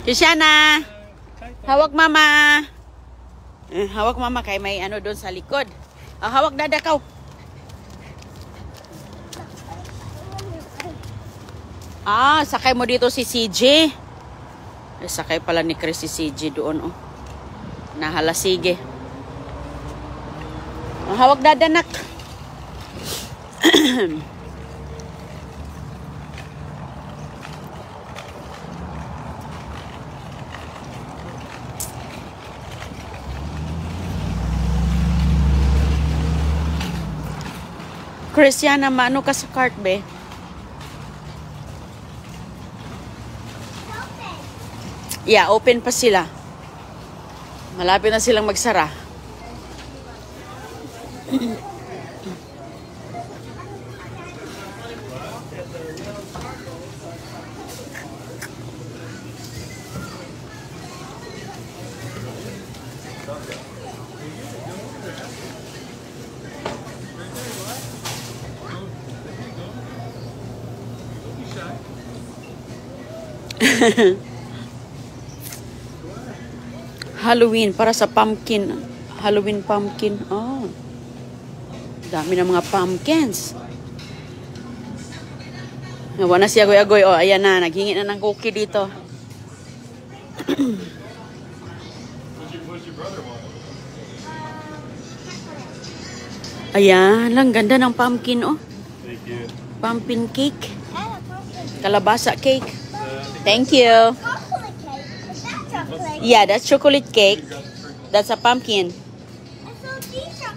Kishana! Hawak mama! Hawak mama kay may ano doon sa likod. Hawak dada ka. Sakay mo dito si CJ. Sakay pala ni Chris si CJ doon, oh. Nahalasige. Hawak dada, nak. Christiana, maano ka sa cart, be? Yeah, open pa sila. Malapit na silang magsara. Halloween para sa pumpkin. Halloween pumpkin. Dami ng mga pumpkins. Nawa na si Agoy-Agoy. Ayan na. Naghingi na ng cookie dito. Ayan. Lang ganda ng pumpkin, oh. Pumpkin cake. Kalabasa cake. Thank you. Yeah, that's chocolate cake. That's a pumpkin.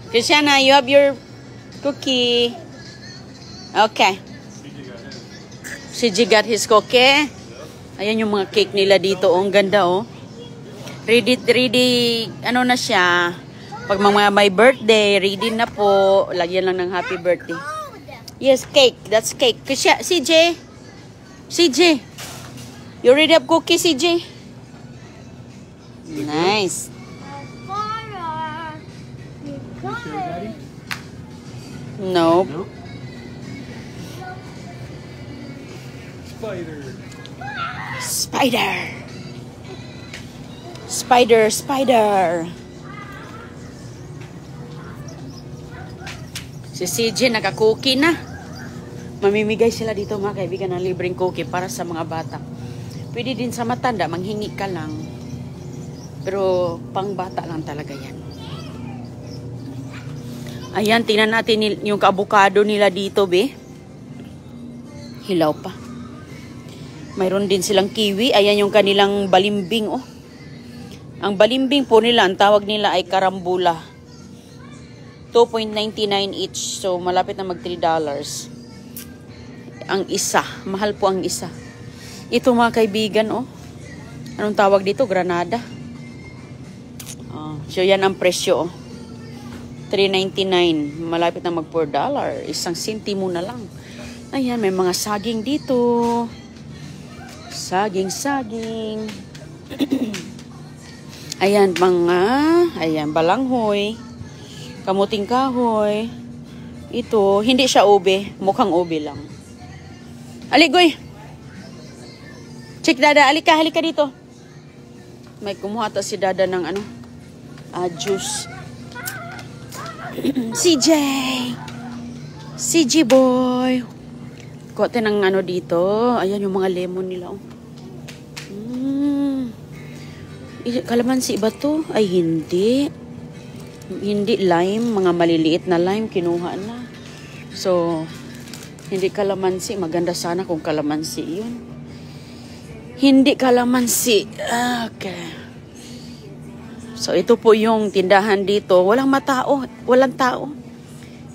Christiana, you have your cookie. Okay. CJ got his cookie. Ayan yung mga cake nila dito. Oh, ang ganda, oh. Ready, ano na siya. Pag mga may birthday, ready na po. Lagyan lang ng happy birthday. Yes, cake. That's cake. CJ. You already have cookie, CJ? Nice. Nope. Spider. Si CJ naka-cookie na. Mamimigay sila dito, mga kaibigan, ng libreng cookie para sa mga bata. Pwede din sa matanda, manghingi ka lang. Pero pang bata lang talaga yan. Ayan, tingnan natin yung ka-avocado nila dito, be. Hilaw pa. Mayroon din silang kiwi. Ayan yung kanilang balimbing, oh. Ang balimbing po nila, ang tawag nila ay karambula. 2.99 each. So, malapit na mag $3. Ang isa. Mahal po ang isa. Ito, mga kaibigan, oh. Anong tawag dito? Granada. So, yan ang presyo, oh. $3.99. Malapit na mag $4. Isang sentimo na lang. Ayan, may mga saging dito. Saging. Ayan, balanghoy. Kamuting kahoy. Ito, hindi siya ube. Mukhang ube lang. Aligoy. Check, dada. Halika dito. May kumuha ta si dada ng ano? Juice. CJ boy. Kote ng ano dito. Ayan yung mga lemon nila, oh. Kalamansi ba to? Ay, hindi. Hindi lime. Mga maliliit na lime kinuha na. So, hindi kalamansi. Maganda sana kung kalamansi yun. Hindi kalamansi. Okay. So, ito po yung tindahan dito. Walang tao.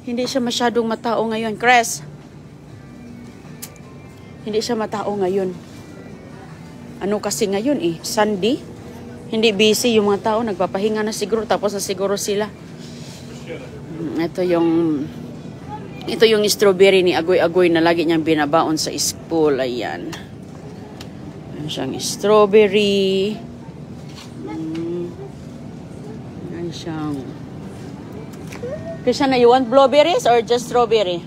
Hindi siya masyadong matao ngayon. Chris. Hindi siya matao ngayon. Ano kasi ngayon, eh? Sunday. Hindi busy yung mga tao. Nagpapahinga na siguro. Tapos na siguro sila. Ito yung strawberry ni Agoy-Agoy na lagi niyang binabaon sa school. Ayan. Ayan siyang strawberry. Siyang. Krishna, you want blueberries or just strawberry?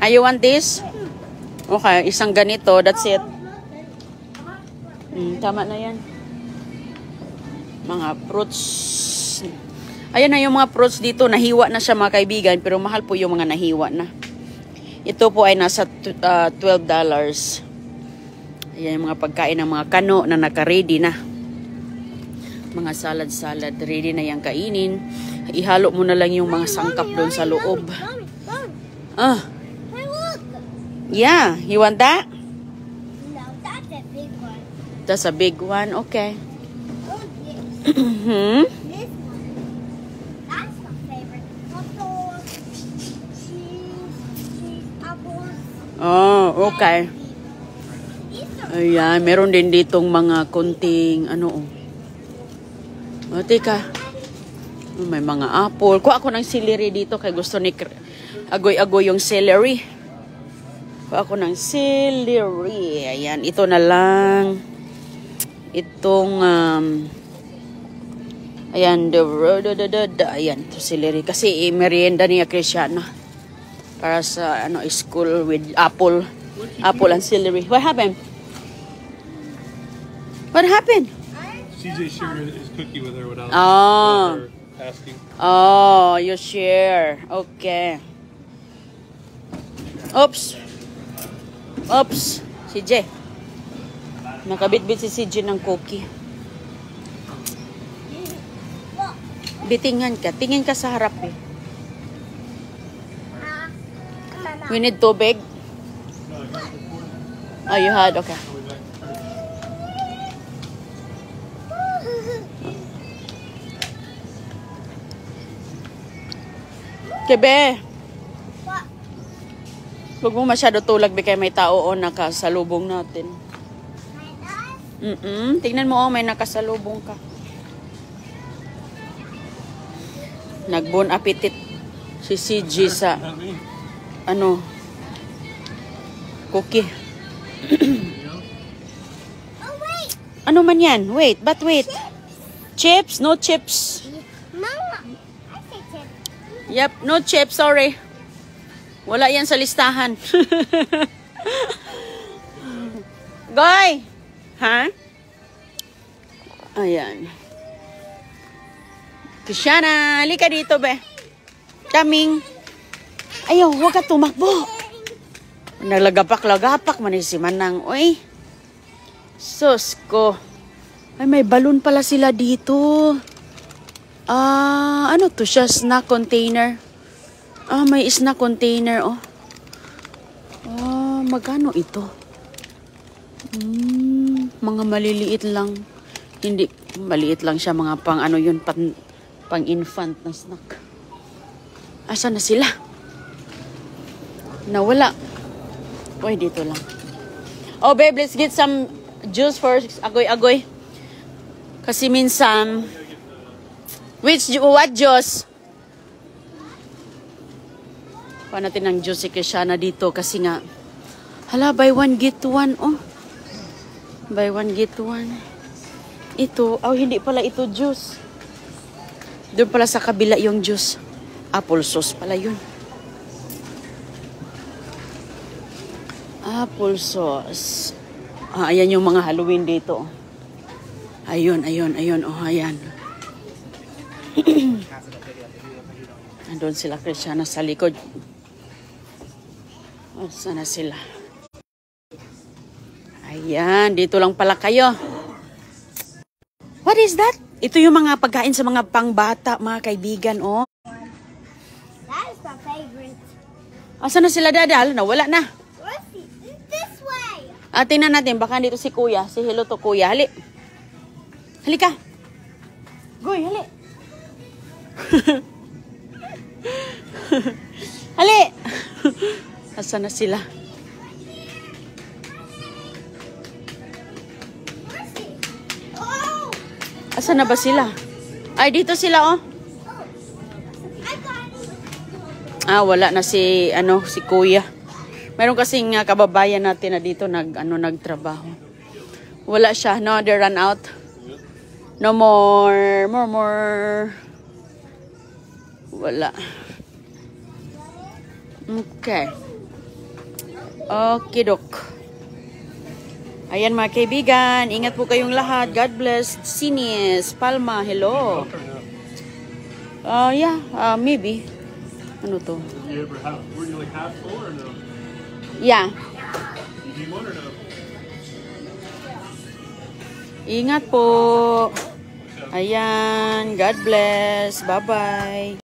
You want this? Okay, isang ganito, that's it. Tama na yan. Mga fruits. Ayan na yung mga fruits dito. Nahiwa na siya mga kaibigan. Pero mahal po yung mga nahiwa na. Ito po ay nasa $12. Ayan yung mga pagkain ng mga kano na naka-ready na. Mga salad-salad. Ready na yung kainin. Ihalo mo na lang yung mga sangkap doon sa loob. Ah. Yeah. You want that? No, that's a big one. That's a big one. Okay. Oh, this. Hmm? This one. That's my favorite. Apples, cheese, apples. Oh, okay. These are Ayan, meron din ditong mga konting ano. O, teka. May mga apple. Kuha ako ng celery dito kay gusto ni agoy-agoy yung celery. Kuha ako ng celery. Ayan, ito na lang. Itong ayan, ayan, ito celery. Kasi merienda niya Cristiana. Para sa school with apple. Apple and celery. What happened? What happened? CJ shared his cookie with her without her asking. Oh, you share. Okay. Oops. Oops. CJ. Nakabit-bit si CJ ng cookie. Bitingan ka. Tingin ka sa harap eh. We need tubig. Oh, you had? Okay. Kebe. Huwag mo masyado tulag kay may tao o nakasalubong natin. Tingnan mo may nakasalubong ka. Nagbon apetit si CG sa cookie. Oh, wait. Ano man yan? Wait, but wait. Chips? No chips. Mama, I say chips. Yep, no chips, sorry. Wala yan sa listahan. Goy! Ha? Ayan. Cristiana, halika dito, be. Kaming. Ayaw, huwag ka tumakbo. Naglagapak-lagapak man si Manang. Uy. Sus ko. Ay, may balon pala sila dito. Ano to siya? Snack container. May snack container, oh. Magkano ito? Mga maliliit lang. Hindi, maliit lang siya. Mga pang ano yun, pang infant na snack. Asa na sila? Nawala. Uy, dito lang. Oh, babe, let's get some juice for agoy-agoy. Kasi minsan, what juice? Pa natin ng juice si Cristiana dito kasi nga, hala, buy one get one, oh. Buy one get one. Ito, hindi pala ito juice. Doon pala sa kabila yung juice. Apple sauce pala yun. Apple sauce. Ayan yung mga Halloween dito. Ayun, oh, ayan. Andun sila Cristiana sa likod. Sana sila. Ayan, dito lang pala kayo. What is that? Ito yung mga pagkain sa mga pangbata, mga kaibigan, oh. That is my favorite. Asa na sila dadal? Nawala na. This way. Tingnan natin, baka dito si Kuya. Si hello to Kuya. Hali. Halika. Goy, hali. Hali. Asa na sila? Oh, Asa na ba sila? Ay, dito sila, oh. I got it. Wala na si Kuya. Meron kasing kababayan natin na dito nagtrabaho. Wala siya, no? They run out. No more. Wala. Okay. Okay, dok. Ayan mga kaibigan, ingat po kayong lahat. God bless. Sinis, Palma, hello. Milk or no? Yeah, maybe. Ano to? Did you ever have, were you like half full or no? Yeah. Did you want or no? Ingat po. Ayan, God bless. Bye-bye.